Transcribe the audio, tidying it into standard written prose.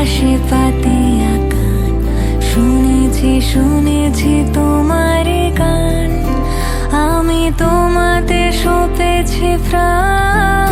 বাতাসে পাতিয়া গান, শুনেছি শুনেছি তোমারই গান। আমি তোমাতে সপেছি প্রাণ।